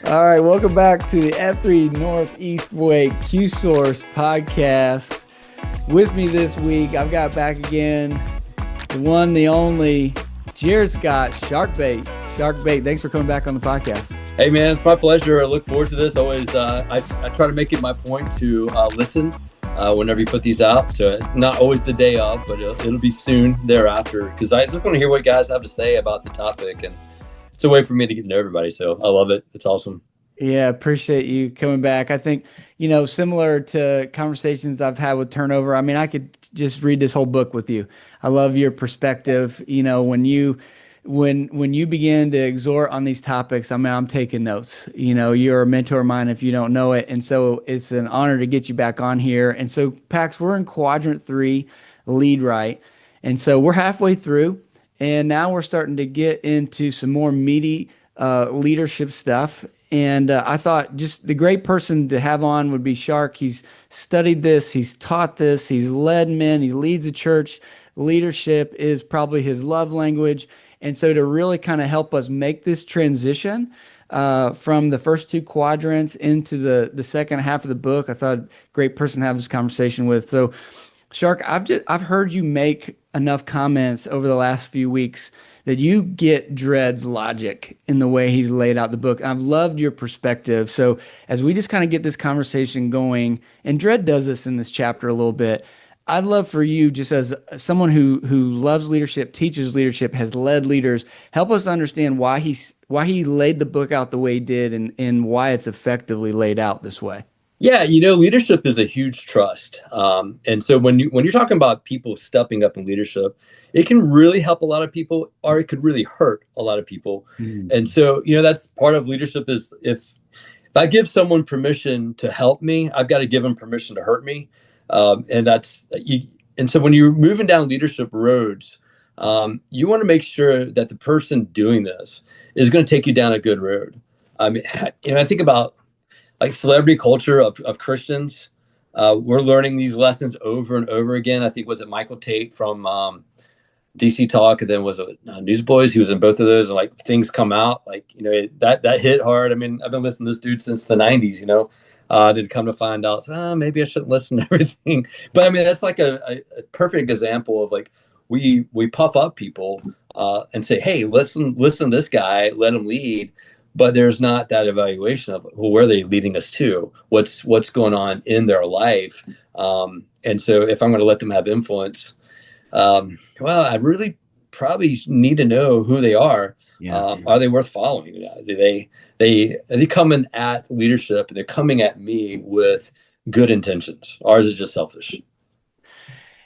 All right, welcome back to the F3 Northeast Way Q Source podcast. With me this week, I've got back again the one, the only, Jared Scott, Sharkbait. Sharkbait, thanks for coming back on the podcast. Hey man, it's my pleasure. I look forward to this. Always, I try to make it my point to listen whenever you put these out. So it's not always the day of, but it'll be soon thereafter. Because I just want to hear what guys have to say about the topic, and it's a way for me to get to know everybody. So I love it. It's awesome. Yeah, appreciate you coming back. I think, similar to conversations I've had with Turnover, I mean, I could just read this whole book with you. I love your perspective. When you begin to exhort on these topics, I mean, I'm taking notes. You're a mentor of mine if you don't know it. And so it's an honor to get you back on here. And so, Pax, we're in quadrant 3, lead right. And so we're halfway through, and now we're starting to get into some more meaty leadership stuff. And I thought just the great person to have on would be Shark. He's studied this, he's taught this, he's led men, he leads a church. Leadership is probably his love language. And so to really kind of help us make this transition from the first 2 quadrants into the second half of the book, I thought great person to have this conversation with. So Shark, I've heard you make enough comments over the last few weeks that you get Dredd's logic in the way he's laid out the book. I've loved your perspective. So as we just kind of get this conversation going, and Dredd does this in this chapter a little bit, I'd love for you, just as someone who loves leadership, teaches leadership, has led leaders, help us understand why he laid the book out the way he did, and why it's effectively laid out this way. Yeah, leadership is a huge trust, and so when you're talking about people stepping up in leadership, it can really help a lot of people, or it could really hurt a lot of people. And so that's part of leadership. Is if I give someone permission to help me, I've got to give them permission to hurt me, and that's you. And so when you're moving down leadership roads, you want to make sure that the person doing this is going to take you down a good road. I mean, I think about like celebrity culture of Christians. We're learning these lessons over and over again. I think, was it Michael Tate from DC Talk, and then was it Newsboys? He was in both of those, and like things come out like that hit hard. I mean, I've been listening to this dude since the '90s. Did come to find out, maybe I shouldn't listen to everything. But I mean, that's like a perfect example of like we puff up people and say, hey, listen to this guy, let him lead. But there's not that evaluation of, well, where are they leading us to? What's going on in their life? And so if I'm going to let them have influence, well, I really probably need to know who they are. Yeah. Are they worth following? Do they come in at leadership, and they're coming at me with good intentions, or is it just selfish?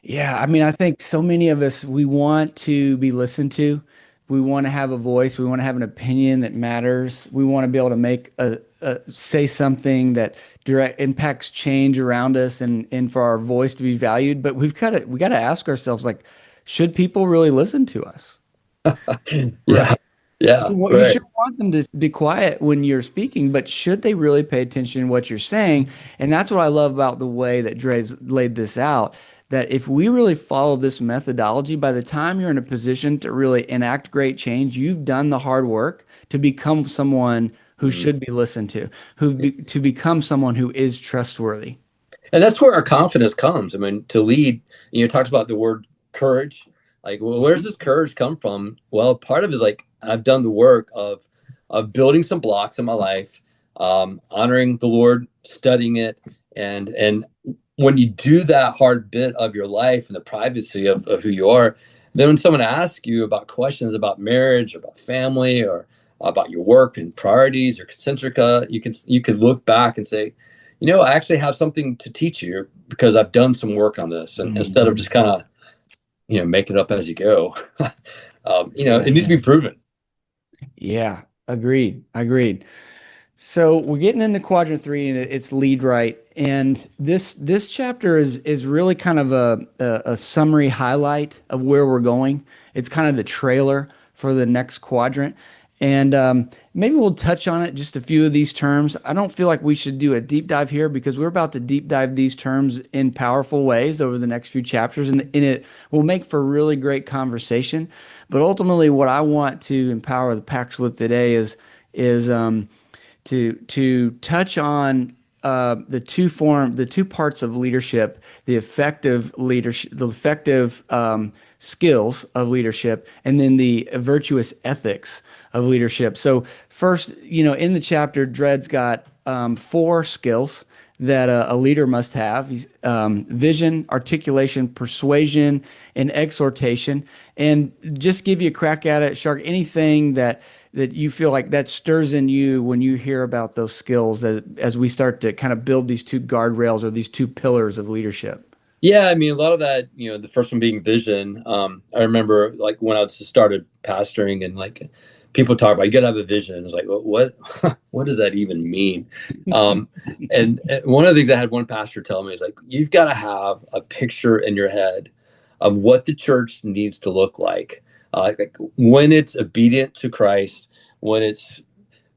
Yeah, I mean, I think so many of us, we want to be listened to. We want to have a voice. We want to have an opinion that matters. We want to be able to say something that direct impacts change around us, and for our voice to be valued. But we got to ask ourselves, like, should people really listen to us? Yeah. Right. Yeah. You should want them to be quiet when you're speaking, but should they really pay attention to what you're saying? And that's what I love about the way that Dre's laid this out. That if we really follow this methodology, by the time you're in a position to really enact great change, you've done the hard work to become someone who should be listened to, to become someone who is trustworthy. And that's where our confidence comes. I mean, to lead, you talked about the word courage. Like, well, where does this courage come from? Well, part of it is like, I've done the work of building some blocks in my life, honoring the Lord, studying it, and when you do that hard bit of your life in the privacy of who you are, then when someone asks you about questions about marriage, about family, or about your work and priorities or concentrica, you could look back and say, I actually have something to teach you because I've done some work on this, and instead of just kind of make it up as you go. It needs to be proven. Yeah, agreed. So we're getting into quadrant 3, and it's lead right. And this chapter is really kind of a summary highlight of where we're going. It's kind of the trailer for the next quadrant. And maybe we'll touch on it, just a few of these terms. I don't feel like we should do a deep dive here because we're about to deep dive these terms in powerful ways over the next few chapters, and it will make for really great conversation. But ultimately, what I want to empower the Pax with today is to touch on the two parts of leadership, the effective leadership, the effective skills of leadership, and then the virtuous ethics of leadership. So first, in the chapter, Dred's got four skills that a leader must have. He's vision, articulation, persuasion, and exhortation. And just give you a crack at it, Shark. Anything that you feel like that stirs in you when you hear about those skills as we start to kind of build these two guardrails or these two pillars of leadership? Yeah, I mean, a lot of that, the first one being vision. I remember like when I just started pastoring and like people talk about you gotta have a vision. It's like, what, what does that even mean? And one of the things I had one pastor tell me is like, you've got to have a picture in your head of what the church needs to look like when it's obedient to Christ, when it's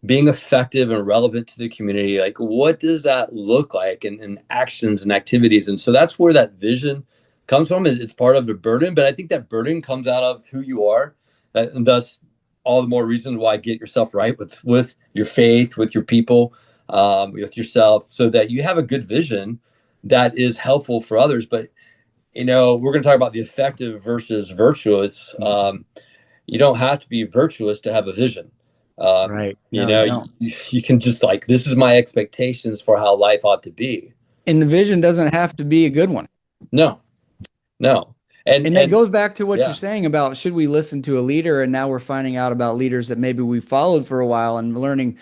being effective and relevant to the community, like what does that look like in actions and activities? And so that's where that vision comes from. It's part of the burden, but I think that burden comes out of who you are, and thus all the more reason why get yourself right with your faith, with your people, with yourself, so that you have a good vision that is helpful for others. But we're going to talk about the effective versus virtuous. You don't have to be virtuous to have a vision. Right. No, you don't. You can just like, this is my expectations for how life ought to be. And the vision doesn't have to be a good one. No, no. And that goes back to what yeah, you're saying about should we listen to a leader? And now we're finding out about leaders that maybe we followed for a while and learning,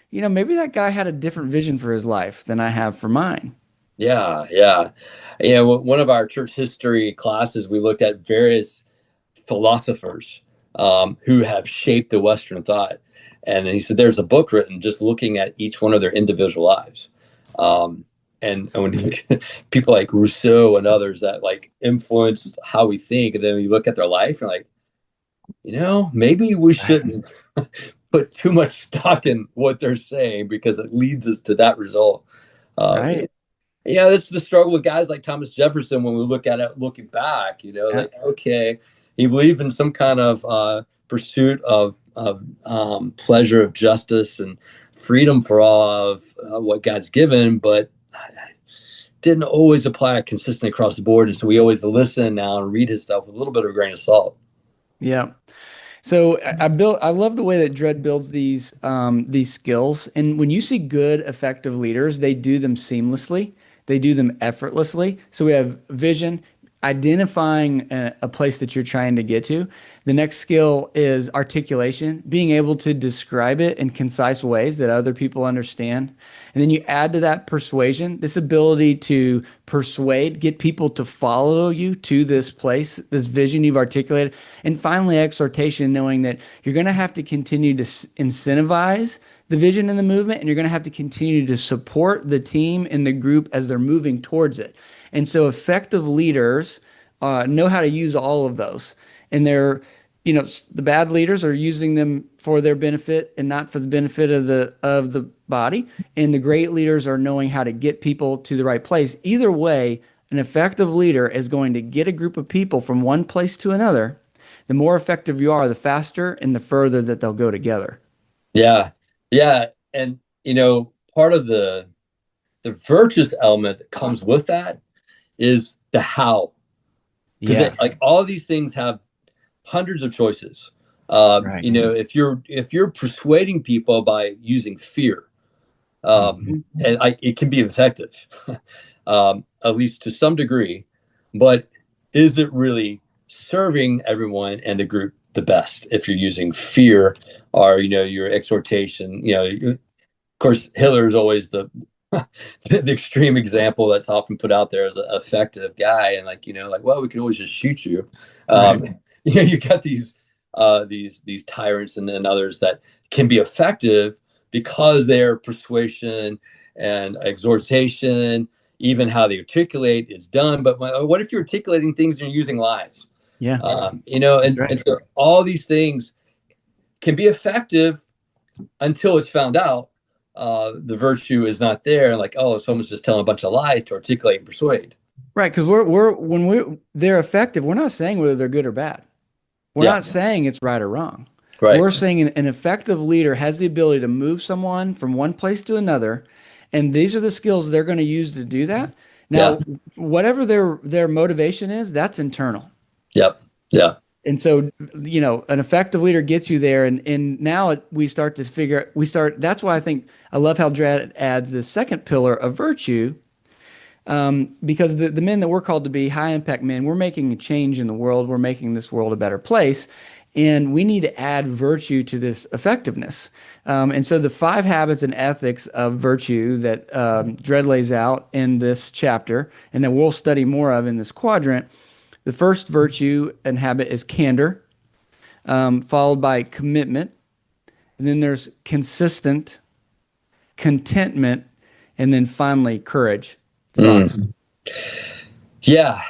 maybe that guy had a different vision for his life than I have for mine. yeah, yeah. One of our church history classes, we looked at various philosophers who have shaped the Western thought. And then he said, there's a book written just looking at each one of their individual lives. And when you look at people like Rousseau and others that like influenced how we think, and then you look at their life and like, maybe we shouldn't put too much stock in what they're saying because it leads us to that result. Right. Yeah, that's the struggle with guys like Thomas Jefferson when we look at it looking back, like, okay, he believed in some kind of pursuit of pleasure, of justice, and freedom for all of what God's given, but didn't always apply it consistently across the board. And so we always listen now and read his stuff with a little bit of a grain of salt. Yeah. So I love the way that Dred builds these skills. And when you see good, effective leaders, they do them seamlessly. They do them effortlessly. So we have vision, identifying a place that you're trying to get to. The next skill is articulation, being able to describe it in concise ways that other people understand. And then you add to that persuasion, this ability to persuade, get people to follow you to this place, this vision you've articulated. And finally, exhortation, knowing that you're going to have to continue to incentivize the vision and the movement, and you're going to have to continue to support the team and the group as they're moving towards it. And so effective leaders know how to use all of those. And the bad leaders are using them for their benefit and not for the benefit of the body. And the great leaders are knowing how to get people to the right place. Either way, an effective leader is going to get a group of people from one place to another. The more effective you are, the faster and the further that they'll go together. Yeah. Yeah. And, part of the virtuous element that comes with that is the how. Because like all of these things have hundreds of choices. Right. If you're persuading people by using fear, and it can be effective, at least to some degree, but is it really serving everyone and the group the best if you're using fear or your exhortation? Of course, Hitler is always the extreme example that's often put out there as an effective guy, and like well, we can always just shoot you. Right. You got these tyrants and others that can be effective because their persuasion and exhortation, even how they articulate, is done. But what if you're articulating things and you're using lies? Yeah. And so all these things can be effective until it's found out the virtue is not there. Like, oh, someone's just telling a bunch of lies to articulate and persuade. Right. Because they're effective, we're not saying whether they're good or bad. We're not saying it's right or wrong. Right. We're saying an effective leader has the ability to move someone from one place to another, and these are the skills they're going to use to do that. Yeah. Now, whatever their motivation is, that's internal. Yep. Yeah. And so, an effective leader gets you there. And now we start to that's why I think I love how Dredd adds this second pillar of virtue, because the men that we're called to be high impact men, we're making a change in the world. We're making this world a better place. And we need to add virtue to this effectiveness. And so the 5 habits and ethics of virtue that Dredd lays out in this chapter, and that we'll study more of in this quadrant. The first virtue and habit is candor, followed by commitment. And then there's consistent, contentment, and then finally courage. Thoughts? Mm. Yeah.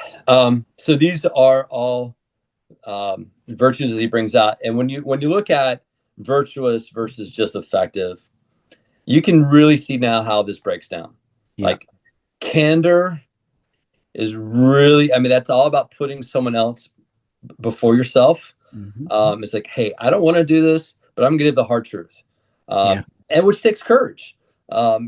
So these are all virtues that he brings out. And when you look at virtuous versus just effective, you can really see now how this breaks down. Yeah. Like candor is really, I mean, that's all about putting someone else before yourself. It's like, hey, I don't want to do this, but I'm going to give the hard truth. Yeah. And which takes courage,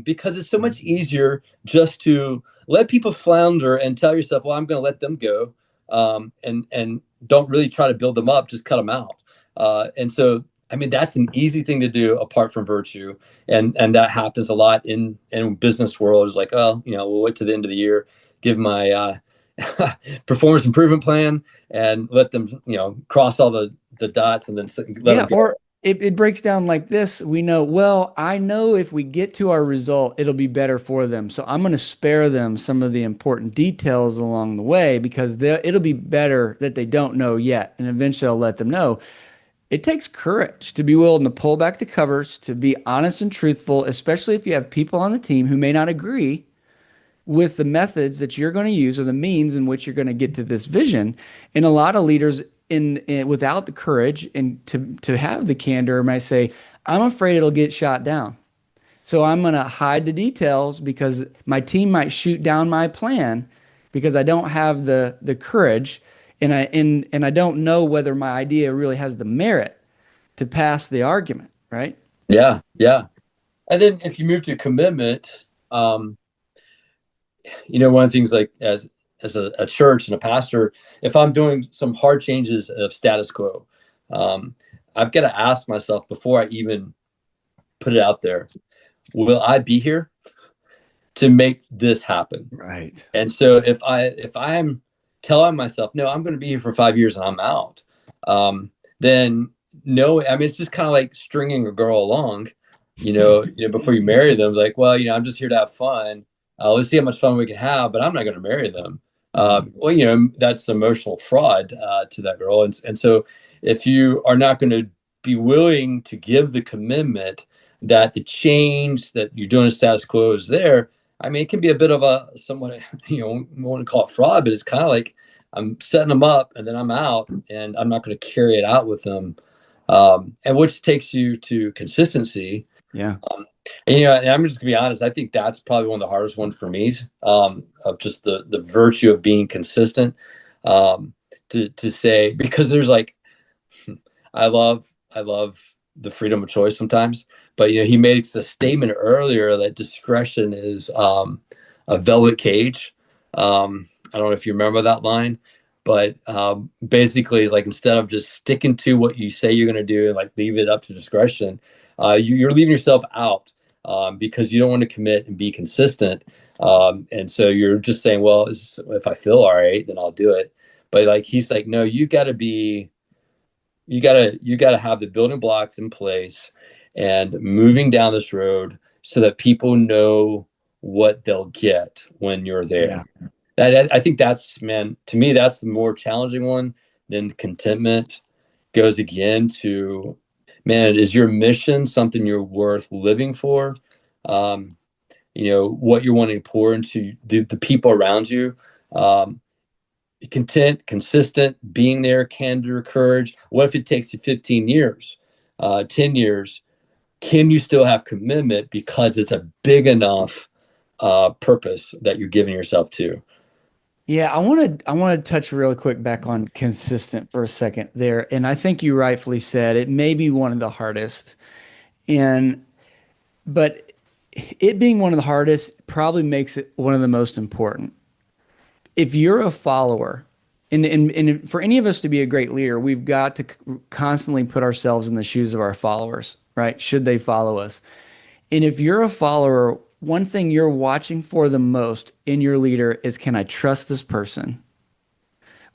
because it's so much easier just to let people flounder and tell yourself, well, I'm going to let them go, and don't really try to build them up, just cut them out. And so, I mean, that's an easy thing to do apart from virtue. And that happens a lot in business world. Is like, oh, we'll wait to the end of the year, give my performance improvement plan, and let them, cross all the dots, and then let them go. Or it breaks down like this. We know, well, I know if we get to our result, it'll be better for them. So I'm going to spare them some of the important details along the way, because it'll be better that they don't know yet. And eventually I'll let them know. It takes courage to be willing to pull back the covers, to be honest and truthful, especially if you have people on the team who may not agree with the methods that you're going to use or the means in which you're going to get to this vision. And a lot of leaders without the courage and to have the candor might say, I'm afraid it'll get shot down. So I'm going to hide the details because my team might shoot down my plan because I don't have the courage, and I don't know whether my idea really has the merit to pass the argument, right? Yeah, yeah. And then if you move to commitment, one of the things, like as a church and a pastor, if I'm doing some hard changes of status quo, I've got to ask myself before I even put it out there, will I be here to make this happen? Right. And so if I'm telling myself, no, I'm going to be here for 5 years and I'm out, then no, I mean, it's just kind of like stringing a girl along, before you marry them, like, well, I'm just here to have fun. Let's see how much fun we can have, but I'm not going to marry them. Well, that's emotional fraud to that girl. And so if you are not going to be willing to give the commitment that the change that you're doing in status quo is there, I mean, it can be a bit of a somewhat, I want to call it fraud, but it's kind of like I'm setting them up and then I'm out and I'm not going to carry it out with them. And which takes you to consistency. Yeah. And I'm just gonna be honest, I think that's probably one of the hardest ones for me, of just the virtue of being consistent, to say, because there's like, I love the freedom of choice sometimes, but he made a statement earlier that discretion is a velvet cage. I don't know if you remember that line, but basically it's like, instead of just sticking to what you say you're going to do and like leave it up to discretion, you're leaving yourself out, because you don't want to commit and be consistent. And so you're just saying, well, if I feel all right, then I'll do it. But like, he's like, no, you got to have the building blocks in place and moving down this road so that people know what they'll get when you're there. Yeah. I think that's, man, to me, that's the more challenging one. Then contentment goes again to, man, is your mission something you're worth living for? What you're wanting to pour into the people around you. Content, consistent, being there, candor, courage. What if it takes you 15 years, 10 years? Can you still have commitment because it's a big enough purpose that you're giving yourself to? Yeah, I want to touch real quick back on consistent for a second there. And I think you rightfully said it may be one of the hardest. And but it being one of the hardest probably makes it one of the most important. If you're a follower, and for any of us to be a great leader, we've got to constantly put ourselves in the shoes of our followers, right? Should they follow us? And if you're a follower, one thing you're watching for the most in your leader is, can I trust this person?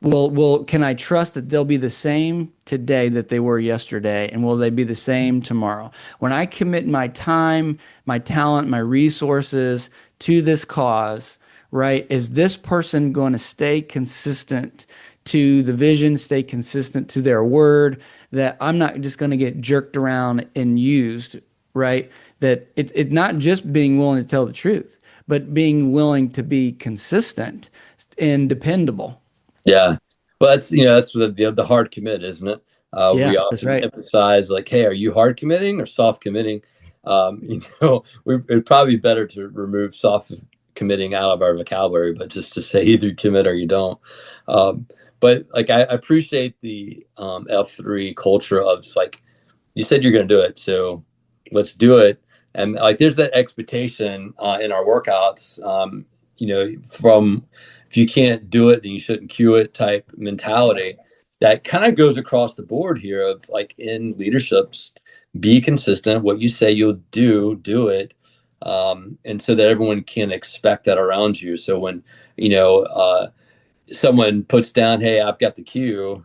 Can I trust that they'll be the same today that they were yesterday? And will they be the same tomorrow? When I commit my time, my talent, my resources to this cause, right? Is this person going to stay consistent to the vision, stay consistent to their word, that I'm not just going to get jerked around and used, right? That it's not just being willing to tell the truth, but being willing to be consistent and dependable. Yeah. Well, that's the hard commit, isn't it? We Yeah, that's often right. emphasize like, hey, are you hard committing or soft committing? It'd probably be better to remove soft committing out of our vocabulary, but just to say either you commit or you don't. Um, but like, I appreciate the F3 culture of like, you said you're going to do it, so let's do it. And like, there's that expectation in our workouts, from if you can't do it, then you shouldn't cue it type mentality that kind of goes across the board here of like in leaderships, be consistent. What you say you'll do it. And so that everyone can expect that around you. So when, you know, uh, someone puts down, hey, I've got the cue,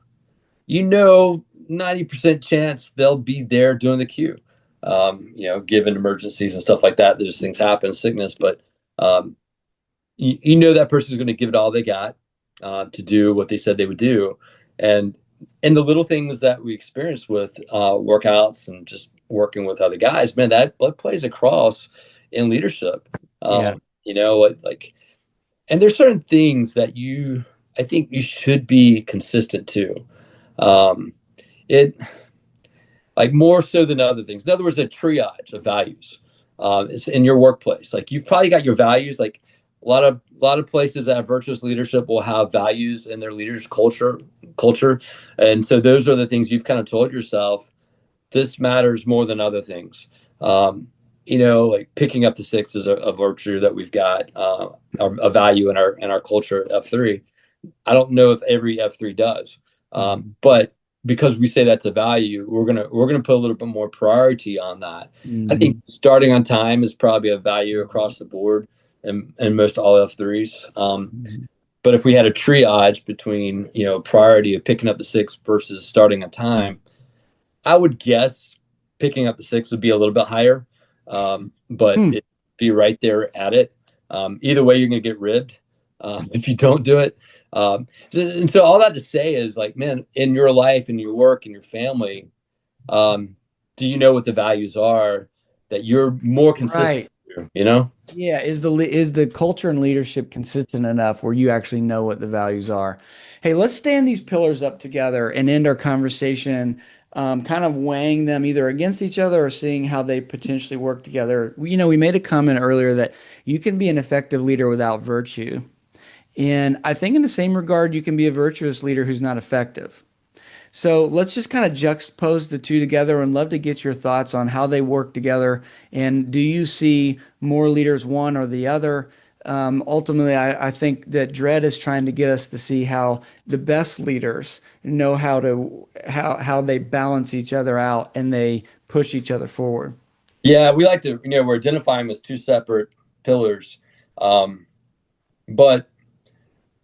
90% chance they'll be there doing the queue. Given emergencies and stuff like that, there's things happen, sickness, but um, that person's going to give it all they got to do what they said they would do. And the little things that we experience with workouts and just working with other guys, man, that plays across in leadership. Yeah. Like, and there's certain things that I think you should be consistent to. Um, it like more so than other things. In other words, a triage of values. It's in your workplace. Like you've probably got your values. Like a lot of places that have virtuous leadership will have values in their leaders culture, and so those are the things you've kind of told yourself. This matters more than other things. Like picking up the six is a virtue that we've got, a value in our culture. F3. I don't know if every F3 does, Mhm. but because we say that's a value, we're gonna put a little bit more priority on that. I think Mhm. starting on time is probably a value across the board and most all F3s. Mhm. But if we had a triage between priority of picking up the six versus starting on time, I would guess picking up the six would be a little bit higher, but Hmm. it'd be right there at it. Either way, you're going to get ribbed if you don't do it. And so all that to say is like, man, in your life, in your work, in your family, do you know what the values are that you're more consistent Right. to, you know? Yeah. Is the culture and leadership consistent enough where you actually know what the values are? Hey, let's stand these pillars up together and end our conversation, kind of weighing them either against each other or seeing how they potentially work together. We made a comment earlier that you can be an effective leader without virtue. And I think in the same regard, you can be a virtuous leader who's not effective. So let's just kind of juxtapose the two together and love to get your thoughts on how they work together. And do you see more leaders one or the other? Ultimately, I think that Dredd is trying to get us to see how the best leaders know how they balance each other out and they push each other forward. Yeah, we like to, we're identifying them as two separate pillars. Um, but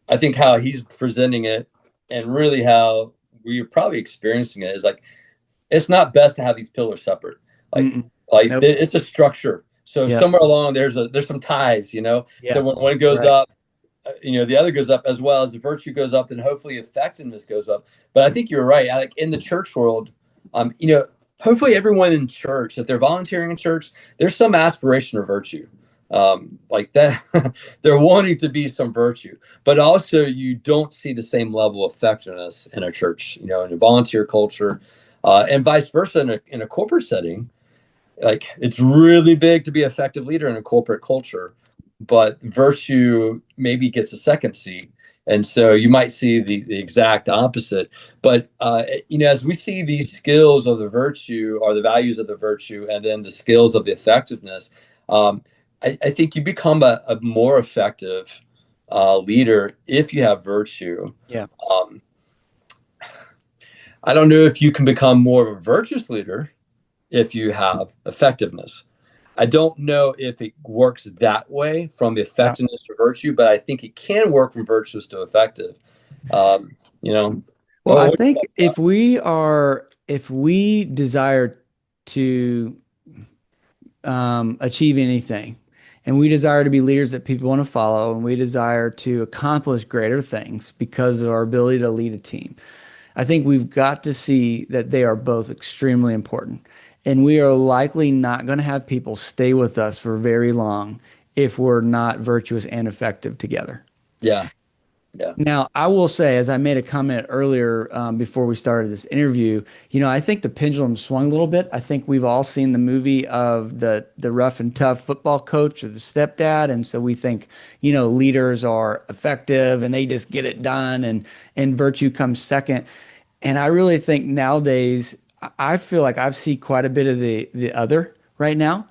I think how he's presenting it and really how we're probably experiencing it is like it's not best to have these pillars separate. Like Mm-mm. like Nope. it's a structure. So Yep. somewhere along there's some ties. So Yeah. when it That's goes right. up, the other goes up as well as the virtue goes up, then hopefully effectiveness goes up. But I think you're right. Like in the church world, hopefully everyone in church, if they're volunteering in church, there's some aspiration or virtue. Like that, they're wanting to be some virtue, but also you don't see the same level of effectiveness in a church, in a volunteer culture, and vice versa in a corporate setting. Like it's really big to be an effective leader in a corporate culture, but virtue maybe gets a second seat. And so you might see the exact opposite. But as we see these skills of the virtue or the values of the virtue, and then the skills of the effectiveness, I think you become a more effective leader if you have virtue. Yeah. Um, I don't know if you can become more of a virtuous leader if you have effectiveness. I don't know if it works that way from the Yeah. effectiveness to virtue, but I think it can work from virtuous to effective. Um, you know, Well, I what think if we desire to achieve anything, and we desire to be leaders that people want to follow, and we desire to accomplish greater things because of our ability to lead a team, I think we've got to see that they are both extremely important. And we are likely not going to have people stay with us for very long if we're not virtuous and effective together. yeah, yeah, Now, I will say, as I made a comment earlier before we started this interview, I think the pendulum swung a little bit. I think we've all seen the movie of the rough and tough football coach or the stepdad, and so we think, leaders are effective and they just get it done, and virtue comes second. And I really think nowadays, I feel like I've seen quite a bit of the other right now.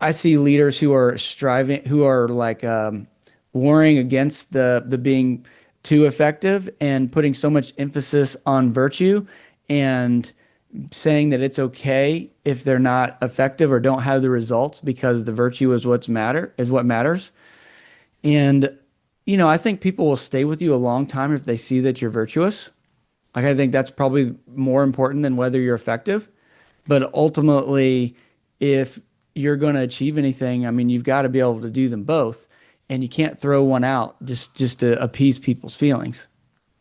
I see leaders who are striving, who are like warring against the being too effective and putting so much emphasis on virtue and saying that it's okay if they're not effective or don't have the results because the virtue is what matters. And I think people will stay with you a long time if they see that you're virtuous. Like I think that's probably more important than whether you're effective. But ultimately, if you're going to achieve anything, I mean, you've got to be able to do them both, and you can't throw one out just to appease people's feelings.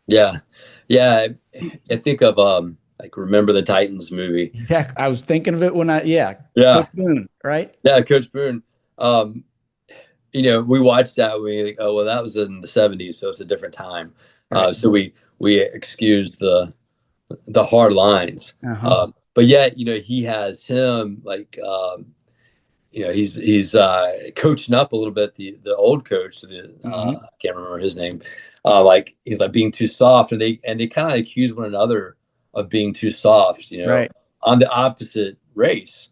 yeah, yeah. I think of like Remember the Titans movie. Exactly. I was thinking of it yeah, Yeah, Coach Boone, right? yeah, Coach Boone. Um, we watched that. We like, oh well, that was in the '70s, so it's a different time. Right. So we excused the hard lines. Uh-huh. But yet, he has him like he's coaching up a little bit the old coach. Hmm. I can't remember his name. Like he's like being too soft, and they kind of accuse one another of being too soft. Right. On the opposite race.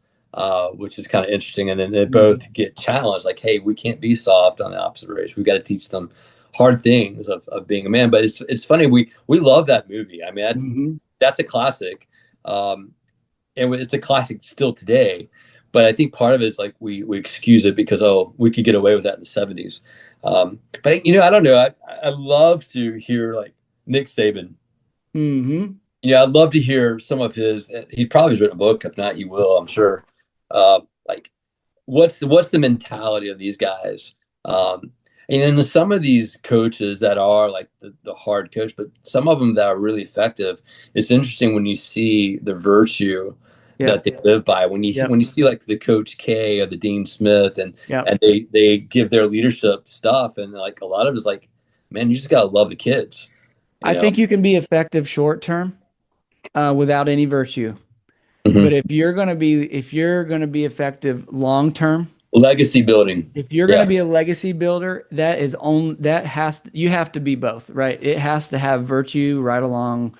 Which is kind of interesting. And then they Hmm. both get challenged, like, hey, we can't be soft on the opposite race. We got to teach them hard things of being a man. But it's funny, we love that movie. I mean, Hmm. that's a classic. And it's the classic still today. But I think part of it is like we excuse it because we could get away with that in the '70s. But I don't know. I love to hear like Nick Saban. Hmm. I'd love to hear some of his. He probably has written a book. If not, he will. I'm sure. Like, what's the mentality of these guys? And then some of these coaches that are like the hard coach, but some of them that are really effective. It's interesting when you see the virtue Yep. that they live by. When you Yep. when you see like the Coach K or the Dean Smith, and Yep. and they give their leadership stuff, and like a lot of it is like, man, you just gotta love the kids. You I know. think you can be effective short term without any virtue. But Mhm. if you're gonna be effective long term, Legacy building. if you're going to Yeah. be a legacy builder, you have to be both, right? It has to have virtue right along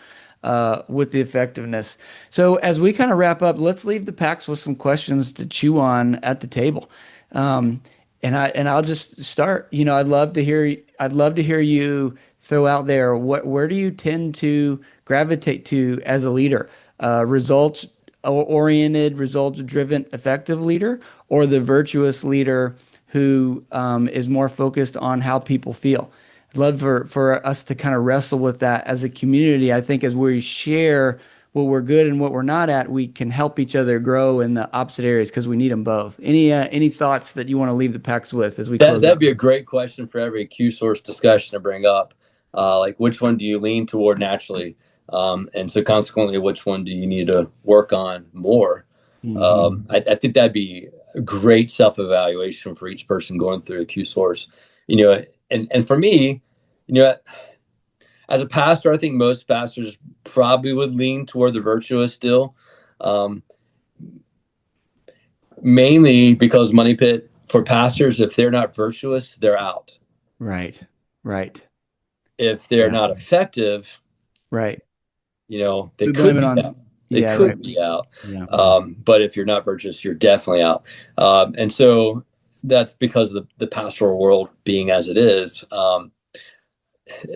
with the effectiveness. So as we kind of wrap up, let's leave the packs with some questions to chew on at the table. Um, I'll just start. I'd love to hear you throw out there where do you tend to gravitate to as a leader? Results oriented, results driven, effective leader, or the virtuous leader who is more focused on how people feel. I'd love for us to kind of wrestle with that as a community. I think as we share what we're good and what we're not at, we can help each other grow in the opposite areas because we need them both. Any thoughts that you want to leave the packs with as we That close that'd out? be a great question for every Q source discussion to bring up. Like which one do you lean toward naturally? And so consequently, which one do you need to work on more? Hmm. I think that'd be a great self-evaluation for each person going through a Q source. And for me, you know, as a pastor, I think most pastors probably would lean toward the virtuous still. Um, Mainly because money pit for pastors, if they're not virtuous, they're out. Right, right. if they're Yeah. not effective, Right. they We could blame it be on. out. They Yeah. could Right. be out. Yeah. But if you're not virtuous, you're definitely out. And so that's because of the pastoral world being as it is,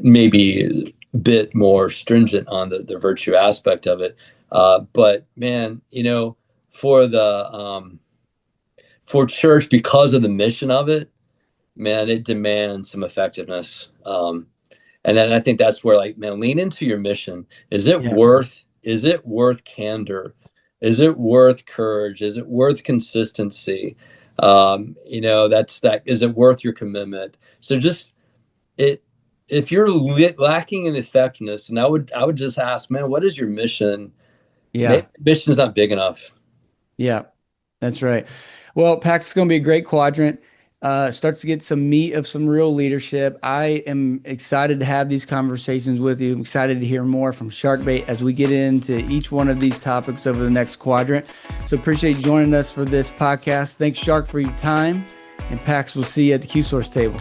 maybe a bit more stringent on the virtue aspect of it. But man, for for church, because of the mission of it, man, it demands some effectiveness. And then I think that's where, like, man, lean into your mission. Is it Yeah. worth candor? Is it worth courage? Is it worth consistency? Is it worth your commitment? So just it, if you're lacking in effectiveness, and I would just ask, man, what is your mission? Yeah. Maybe the mission's not big enough. Yeah. That's right. Well, PAX is going to be a great quadrant. Starts to get some meat of some real leadership. I am excited to have these conversations with you. I'm excited to hear more from Sharkbait as we get into each one of these topics over the next quadrant. So appreciate you joining us for this podcast. Thanks, Shark, for your time. And PAX, we'll see you at the Q Source table.